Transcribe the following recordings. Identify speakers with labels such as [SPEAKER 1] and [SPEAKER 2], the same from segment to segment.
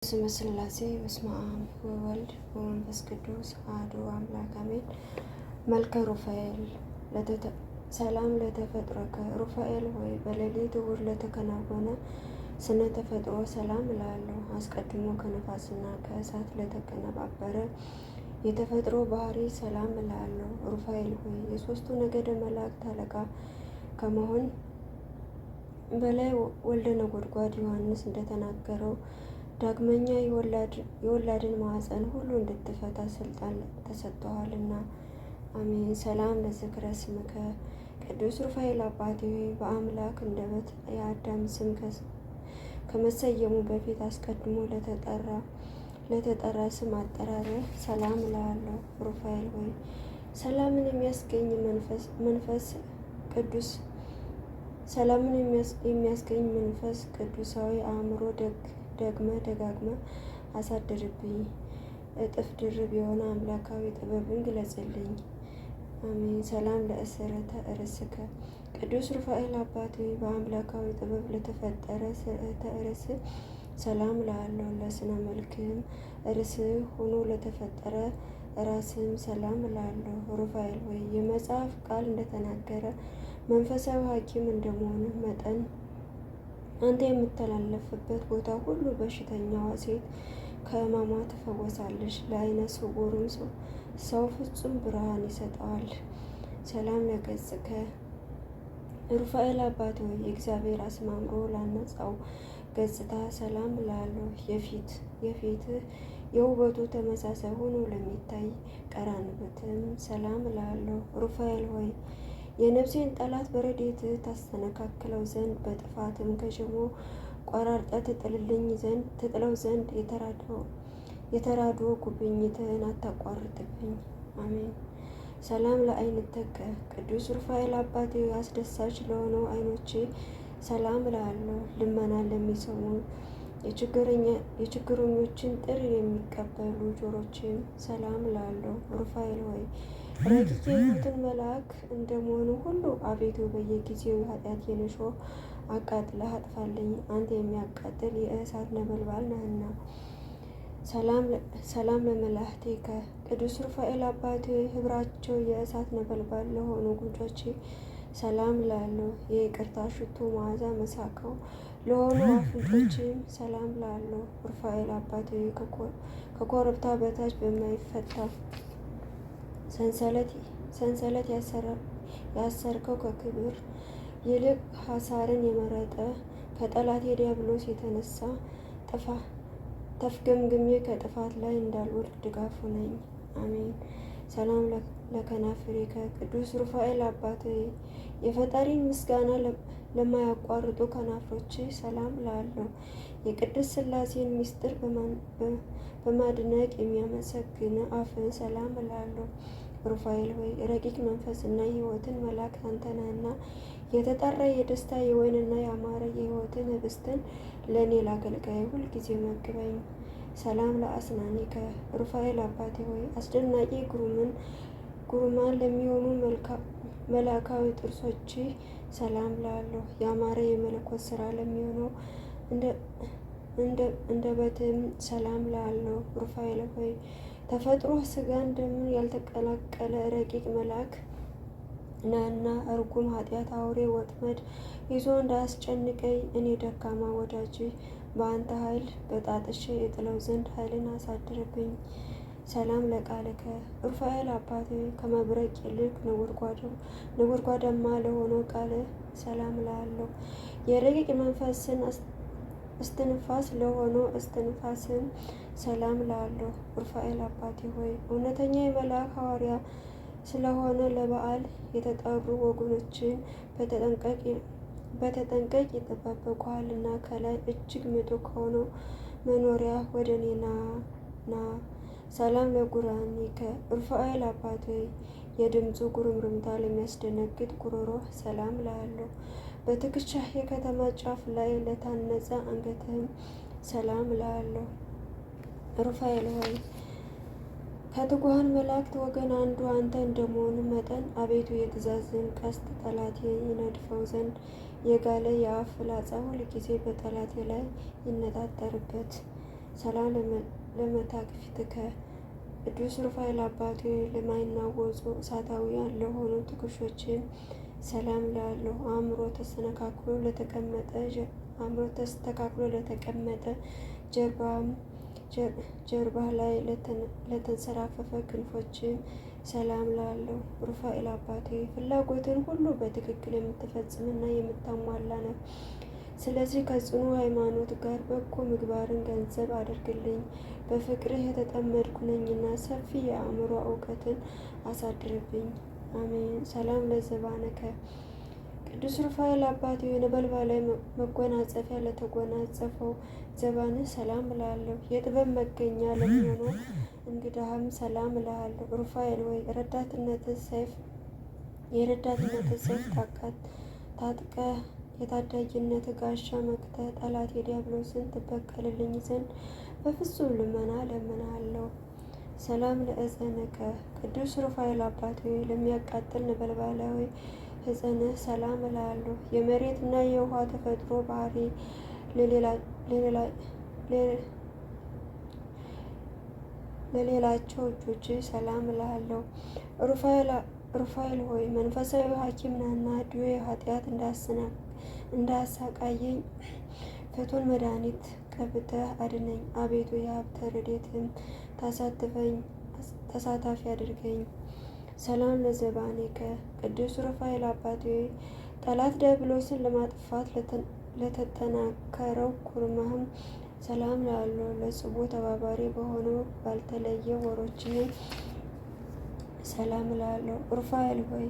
[SPEAKER 1] ስመ ሥላሴ በስመ አብ ወወልድ ወመንፈስ ቅዱስ አሐዱ አምላክ አሜን። መልከ ሩፋኤል ሰላም ለተፈጥሮከ ሩፋኤል ሆይ በሌሊት ዕውር ለተከናወነ ስነ ተፈጥሮ ሰላም እላለሁ። አስቀድሞ ከነፋስና ከእሳት ለተቀነባበረ የተፈጥሮ ባህሪ ሰላም እላለሁ። ሩፋኤል ሆይ የሦስቱ ነገደ መላእክት አለቃ ከመሆን በላይ ወልደ ነጎድጓድ ዮሐንስ እንደተናገረው ዳግመኛ የወላድን ማኅፀን ሁሉ እንድትፈታ ስልጣን ተሰጥቶሃልና። አሜን። ሰላም ለዝክረ ስምከ ቅዱስ ሩፋኤል አባቴ በአምላክ አንደበት የአዳም ስም ከመሰየሙ በፊት አስቀድሞ ለተጠራ ስም አጠራርህ ሰላም እላለሁ። ሩፋኤል ሆይ ሰላምን የሚያስገኝ መንፈስ ቅዱሳዊ አእምሮ ደጋግመ አሳድርብኝ። እጥፍ ድርብ የሆነ አምላካዊ ጥበብን ግለጽልኝ። አሜን። ሰላም ለእስረተ ርእስከ ቅዱስ ሩፋኤል አባቴ በአምላካዊ ጥበብ ለተፈጠረ ስርዓተ ርእስ ሰላም እላለሁ። ለስነ መልክም ርዕስ ሆኖ ለተፈጠረ ራስም ሰላም እላለሁ። ሩፋኤል ሆይ የመጽሐፍ ቃል እንደተናገረ መንፈሳዊ ሐኪም እንደመሆኑ መጠን አንተ የምተላለፍበት ቦታ ሁሉ በሽተኛዋ ሴት ከሕመሟ ትፈወሳለች፣ ለዓይነ ስውሩም ሰው ፍጹም ብርሃን ይሰጠዋል። ሰላም ለገጽከ ሩፋኤል አባት ሆይ የእግዚአብሔር አስማምሮ ላነጻው ገጽታ ሰላም እላለሁ። የፊትህ የውበቱ ተመሳሳይ ሆኖ ለሚታይ ቀራንብትም ሰላም እላለሁ። ሩፋኤል ሆይ የነፍሴን ጠላት በረድኤትህ ታስተነካክለው ዘንድ በጥፋትም ከሽሞ ቆራርጠህ ትጥለው ዘንድ የተራድኦ ጉብኝትህን አታቋርጥብኝ። አሜን። ሰላም ለዓይንተከ ቅዱስ ሩፋኤል አባቴ አስደሳች ለሆነው ዓይኖቼ ሰላም እላለሁ። ልመናን ለሚሰሙ የችግረኞችን ጥሪ የሚቀበሉ ጆሮቼም ሰላም እላለሁ። ሩፋኤል ሆይ ረቂቅ የሕይወትን መልአክ እንደመሆኑ ሁሉ አቤቱ በየጊዜው ኃጢአቴን እሾህ አቃጥለህ አጥፋልኝ። አንተ የሚያቃጥል የእሳት ነበልባል ነህና። ሰላም ለመላእክቲከ ቅዱስ ሩፋኤል አባቴ ኅብራቸው የእሳት ነበልባል ለሆኑ ጉንጮቼ ሰላም እላለሁ። የይቅርታ ሽቱ መዓዛ መሳካው ለሆኑ አፍንጮቼም ሰላም እላለሁ። ሩፋኤል አባቴ ከኮረብታ በታች በማይፈታ ሰንሰለት ያሰርከው ከክብር ይልቅ ሐሳርን የመረጠ ከጠላቴ ዲያብሎስ የተነሳ ተፍገምግሜ ከጥፋት ላይ እንዳልወድቅ ድጋፉ ነኝ። አሜን። ሰላም ለከናፍሪከ ቅዱስ ሩፋኤል አባቴ የፈጣሪን ምስጋና ለማያቋርጡ ከናፍሮች ሰላም እላለሁ። የቅድስት ሥላሴን ምስጢር በማድነቅ የሚያመሰግን አፍን ሰላም እላለሁ። ሩፋኤል ሆይ ረቂቅ መንፈስና የሕይወትን መልአክ አንተ ነህና የተጠራ የደስታ የወይንና ያማረ የሕይወትን ኅብስትን ለእኔ ለአገልጋዬ ሁልጊዜ መግበኝ። ሰላም ለአስናኒከ ሩፋኤል አባቴ ሆይ አስደናቂ ግሩማን ለሚሆኑ መላካዊ ጥርሶች ሰላም እላለሁ። ያማረ የመለኮት ሥራ ለሚሆነው አንደበትም ሰላም እላለሁ። ሩፋኤል ሆይ ተፈጥሮ ሥጋን ደምን ያልተቀላቀለ ረቂቅ መልአክ ነህና እርጉም ኃጢአት አውሬ ወጥመድ ይዞ እንዳያስጨንቀኝ እኔ ደካማ ወዳጅህ በአንተ ኃይል በጣጥሼ የጥለው ዘንድ ኃይልን አሳድርብኝ። ሰላም ለቃልከ ሩፋኤል አባቴ ከመብረቅ ይልቅ ነጎድጓዳማ ለሆነው ቃልህ ሰላም እላለሁ። የረቂቅ መንፈስን እስትንፋስ ለሆነው እስትንፋስን ሰላም እላለሁ። ሩፋኤል አባቴ ሆይ እውነተኛ የመልአክ ሐዋርያ ስለሆነ ለበዓል የተጠሩ ወገኖችን በተጠንቀቅ ይጠባበቁሃልና ከላይ እጅግ ምጡቅ ከሆነው መኖሪያ ወደ እኔ ና። ሰላም ለጉራኒከ ሩፋኤል አባቴ የድምፁ ጉርምርምታ ለሚያስደነግጥ ጉሮሮህ ሰላም እላለሁ። በትከሻህ የከተማ ጫፍ ላይ ለታነጸ አንገትህም ሰላም እላለሁ። ሩፋኤል ሆይ ከትጉሃን መላእክት ወገን አንዱ አንተ እንደመሆኑ መጠን አቤቱ የትእዛዝን ቀስት ጠላቴ ይነድፈው ዘንድ የጋለ የአፍ ፍላጻ ሁልጊዜ በጠላቴ ላይ ይነጣጠርበት። ሰላም ለመታክፍትከ ቅዱስ ሩፋኤል አባቴ ለማይናወጹ እሳታውያን ለሆኑ ትከሾችም ሰላም እላለሁ። አእምሮ ተስተካክሎ ለተቀመጠ ጀርባ ላይ ለተንሰራፈፈ ክንፎችም ሰላም እላለሁ። ሩፋኤል አባቴ ፍላጎትን ሁሉ በትክክል የምትፈጽምና የምታሟላ ነው። ስለዚህ ከጽኑ ሃይማኖት ጋር በጎ ምግባርን ገንዘብ አድርግልኝ። በፍቅርህ የተጠመድኩ ነኝና ሰፊ የአእምሮ እውቀትን አሳድርብኝ። አሜን። ሰላም ለዘባነከ ቅዱስ ሩፋኤል አባቴ ነበልባላዊ መጎናጸፊያ ለተጎናጸፈው ዘባንህ ሰላም እላለሁ። የጥበብ መገኛ ለሚሆነው እንግዳህም ሰላም እላለሁ። ሩፋኤል ወይ የረዳትነት ሰይፍ ታጥቀህ የታዳጊነት ጋሻ መክተህ ጠላት የዲያብሎስን ትበቀልልኝ ዘንድ በፍጹም ልመና እለምንሃለሁ። ሰላም ለእፀንከ ቅዱስ ሩፋኤል አባቴ ለሚያቃጥል ነበልባላዊ ሕፀንህ ሰላም እላለሁ። የመሬትና የውሃ ተፈጥሮ ባህሪ ለሌላቸው እጆች ሰላም እላለሁ። ሩፋኤል ሆይ መንፈሳዊ ሐኪም ነህና ድዌ ኃጢአት እንዳያሳቃየኝ ፍቱን መድኃኒት ቀብተህ አድነኝ። አቤቱ የሀብተ ረድኤትህም ተሳታፊ አድርገኝ። ሰላም ለዘባኔከ ቅዱስ ሩፋኤል አባቴ ጠላት ዲያብሎስን ለማጥፋት ለተጠናከረው ኩርማህም ሰላም እላለሁ። ለጽቦ ተባባሪ በሆነው ባልተለየ ወሮችህም ሰላም እላለሁ። ሩፋኤል ሆይ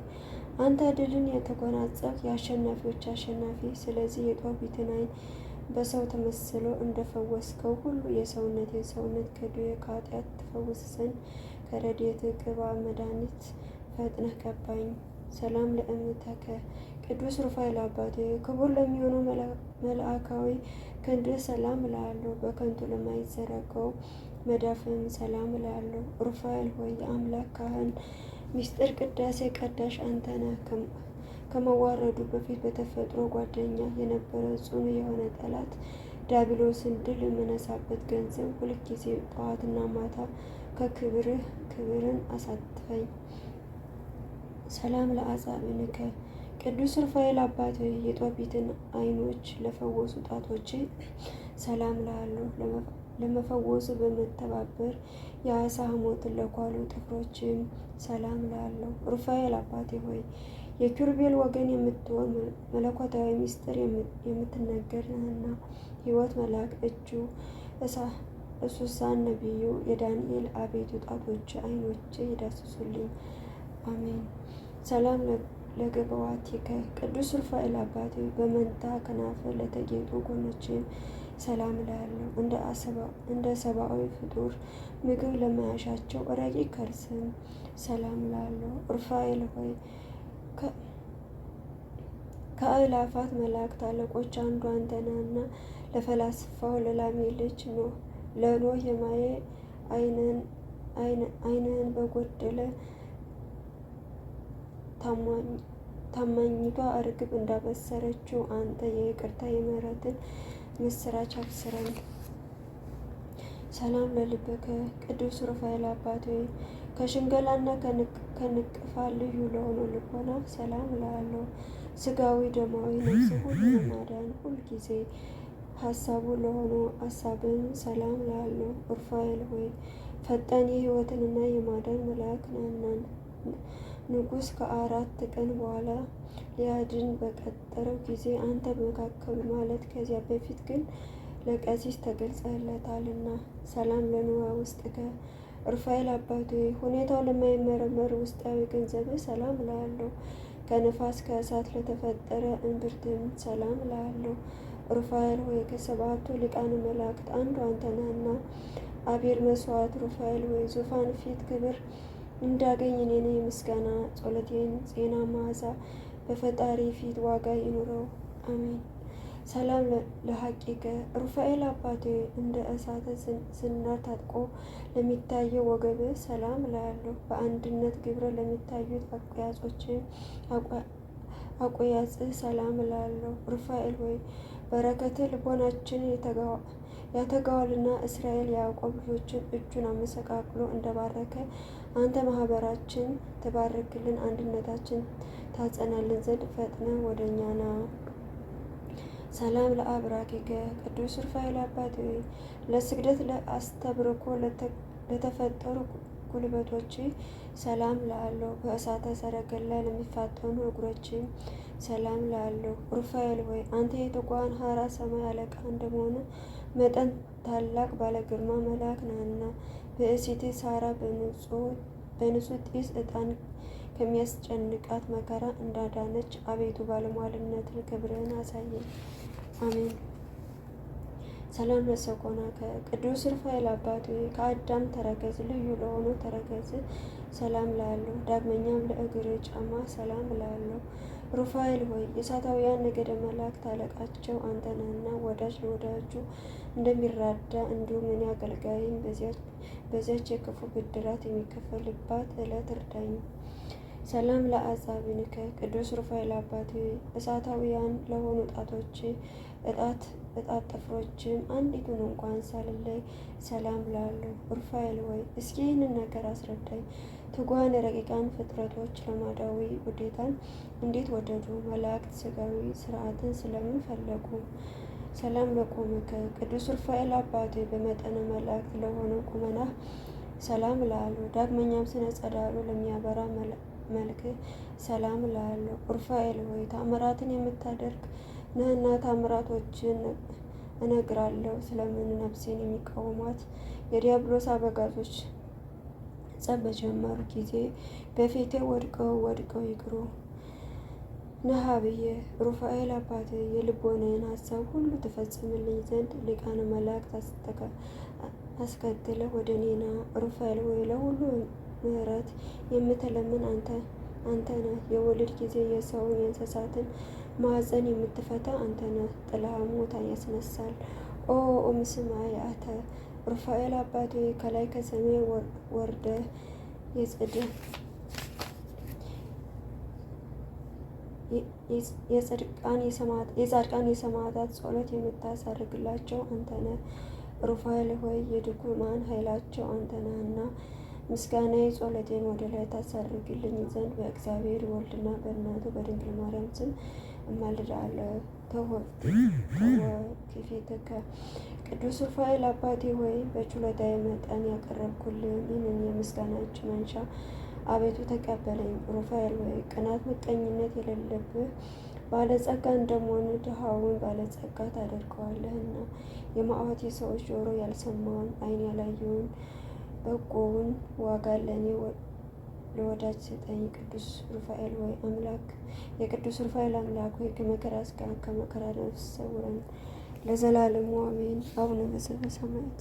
[SPEAKER 1] አንተ ድልን የተጎናጸፍክ የአሸናፊዎች አሸናፊ፣ ስለዚህ የጦቢትን ዓይን በሰው ተመስሎ እንደፈወስከው ሁሉ የሰውነቴን ሰውነት ከድዌ ከኃጢአት ትፈውስ ዘንድ ከረድኤትህ ቅባ መድኃኒት ፈጥነህ ቀባኝ። ሰላም ለእምተከ ቅዱስ ሩፋኤል አባቴ ክቡር ለሚሆነው መልአካዊ ክንድህ ሰላም እላለሁ። በከንቱ ለማይዘረጋው መዳፍም ሰላም እላለሁ። ሩፋኤል ሆይ የአምላክ ካህን ምስጢር ቅዳሴ ቀዳሽ አንተ ነህ። ከመዋረዱ በፊት በተፈጥሮ ጓደኛ የነበረ ጽኑ የሆነ ጠላት ዲያብሎስን ድል የምነሳበት ገንዘብ ሁልጊዜ ጠዋትና ማታ ከክብርህ ክብርን አሳትፈኝ። ሰላም ለአጻብዕንከ ቅዱስ ሩፋኤል አባቴ የጦቢትን ዓይኖች ለፈወሱ ጣቶች ሰላም እላለሁ። ለመፈወሱ በመተባበር የዓሣ ሐሞትን ለኳሉ ጥፍሮችም ሰላም እላለሁ። ሩፋኤል አባቴ ሆይ የኪሩቤል ወገን የምትሆን መለኮታዊ ምስጢር የምትነገር ነህና ሕይወት መልአክ እጁ እሱሳን ነቢዩ የዳንኤል አቤቱ ጣቶች ዓይኖቼ ይዳስሱልኝ። አሜን። ሰላም ለገበዋቲከ ቅዱስ ሩፋኤል አባቴ በመንታ ከናፍር ለተጌጡ ጎኖችን ሰላም እላለሁ። እንደ ሰብአዊ ፍጡር ምግብ ለማያሻቸው ረቂቅ ከርስም ሰላም እላለሁ። ሩፋኤል ሆይ ከአእላፋት መላእክት አለቆች አንዱ አንተ ነህና ለፈላስፋው ለላሜ ልጅ ለኖህ የማየ ዓይንህን በጎደለ ታማኝቷ እርግብ እንዳበሰረችው አንተ የይቅርታ የምሕረትን ምስራች አብስረን። ሰላም ለልበከ ቅዱስ ሩፋኤል አባቴ ከሽንገላና ከንቅፋ ልዩ ለሆነው ልቦና ሰላም እላለሁ። ስጋዊ ደማዊ ነፍስ ሁሉ ለማዳን ሁልጊዜ ሀሳቡ ለሆኑ አሳብን ሰላም እላለሁ። ሩፋኤል ሆይ ፈጣን የሕይወትንና የማዳን መልአክ ነህና ንጉሥ ከ4 ቀን በኋላ ሊያድን በቀጠረው ጊዜ አንተ በመካከሉ ማለት ከዚያ በፊት ግን ለቀሲስ ተገልጸለታልና። ሰላም ለንዋ ውስጥከ ሩፋኤል አባቴ ሁኔታው ለማይመረመር ውስጣዊ ገንዘብህ ሰላም እላለሁ። ከነፋስ ከእሳት ለተፈጠረ እምብርትም ሰላም እላለሁ። ሩፋኤል ሆይ ከ7ቱ ሊቃነ መላእክት አንዱ አንተ ነህና አቤል መስዋዕት ሩፋኤል ሆይ ዙፋን ፊት ክብር እንዳገኝ እኔን የምስጋና ጸሎቴን ዜና መዓዛ በፈጣሪ ፊት ዋጋ ይኑረው። አሜን። ሰላም ለሐቂከ ሩፋኤል አባቴ እንደ እሳተ ዝናር ታጥቆ ለሚታየው ወገብህ ሰላም እላለሁ። በአንድነት ግብረ ለሚታዩት አቆያጽህ ሰላም እላለሁ። ሩፋኤል ሆይ በረከትህ ልቦናችንን ያተጋዋልና እስራኤል ያዕቆብ ልጆችን እጁን አመሰቃቅሎ እንደባረከ አንተ ማህበራችን ትባርክልን፣ አንድነታችን ታጸናልን ዘንድ ፈጥነ ወደ እኛ ና። ሰላም ለአብራኪከ ቅዱስ ሩፋኤል አባት ለስግደት ለአስተብርኮ ለተፈጠሩ ጉልበቶች ሰላም ላለው በእሳተ ሰረገላ ለሚፋጠኑ እግሮች ሰላም ላለው። ሩፋኤል ሆይ አንተ የትጉሃን ሐራ ሰማይ አለቃ እንደመሆነ መጠን ታላቅ ባለግርማ መልአክ ነህና ብእሲት ሳራ በንጹሕ ጢስ ዕጣን ከሚያስጨንቃት መከራ እንዳዳነች አቤቱ ባለሟልነትን ክብርህን አሳየን። አሜን። ሰላም ለሰኮናከ ቅዱስ ሩፋኤል አባት ከአዳም ተረከዝ ልዩ ለሆኑ ተረከዝ ሰላም ላለው። ዳግመኛም ለእግር ጫማ ሰላም ላለው። ሩፋኤል ሆይ የእሳታውያን ነገደ መላእክት አለቃቸው አንተ ነህና ወዳጅ ለወዳጁ እንደሚራዳ እንዲሁም እኔ አገልጋይን በዚያች የክፉ ብድራት የሚከፈልባት ዕለት እርዳኝ። ሰላም ለአጻብዕከ ቅዱስ ሩፋኤል አባት እሳታውያን ለሆኑ ጣቶች እጣት ጥፍሮችም አንዲቱን እንኳን ሳልለይ ሰላም ላለው። ሩፋኤል ሆይ እስኪ ይህንን ነገር አስረዳኝ። ትጉሃን ረቂቃን ፍጥረቶች ልማዳዊ ውዴታን እንዴት ወደዱ? መላእክት ሥጋዊ ሥርዓትን ስለምን ፈለጉ? ሰላም ለቆምከ ቅዱስ ሩፋኤል አባት በመጠነ መላእክት ለሆነው ቁመናህ ሰላም ላለው። ዳግመኛም ስነ ጸዳሉ ለሚያበራ መልክ ሰላም ላለው። ሩፋኤል ሆይ ታምራትን የምታደርግ ነህና ታምራቶችን እነግራለሁ። ስለምን ነፍሴን የሚቃወሟት የዲያብሎስ አበጋዞች ጸብ በጀመሩ ጊዜ በፊቴ ወድቀው ይቅሩ። ነሃብዬ ሩፋኤል አባት የልቦናዬን ሀሳብ ሁሉ ትፈጽምልኝ ዘንድ ሊቃነ መላእክት አስከትለ ወደ እኔና። ሩፋኤል ወይ ለሁሉ ምሕረት የምትለምን አንተ ነህ። የወሊድ ጊዜ የሰውን የእንስሳትን ማዕፀን የምትፈታ አንተ ነህ። ጥላህ ሙታን ያስነሳል። ኦ እምስማያተ ሩፋኤል አባት ከላይ ከሰማይ ወርደ የጻድቃን የሰማዕታት ጸሎት የምታሳርግላቸው አንተ ነህ። ሩፋኤል ሆይ የድኩማን ኃይላቸው አንተ ነህና ምስጋናዬ ጸሎቴን ወደ ላይ ታሳርግልኝ ዘንድ በእግዚአብሔር ወልድና በእናቱ በድንግል ማርያም ስም እማልዳለሁ። ተወክፊትከ ቅዱስ ሩፋኤል አባቴ ሆይ በችሎታዬ መጠን ያቀረብኩልን ይህንን የምስጋና እጅ መንሻ አቤቱ ተቀበለኝ። ሩፋኤል ሆይ ቅናት፣ ምቀኝነት የሌለብህ ባለጸጋ እንደመሆን ድሃውን ባለጸጋ ታደርገዋለህና የመዓት የሰዎች ጆሮ ያልሰማውን ዓይን ያላየውን በጎውን ዋጋ ለእኔ ለወዳጅ ስጠኝ። ቅዱስ ሩፋኤል ሆይ አምላክ የቅዱስ ሩፋኤል አምላክ ሆይ ከመከራ ሥጋ ከመከራ ነፍስ ሰውረን ለዘላለሙ አሜን። አቡነ ዘበሰማያት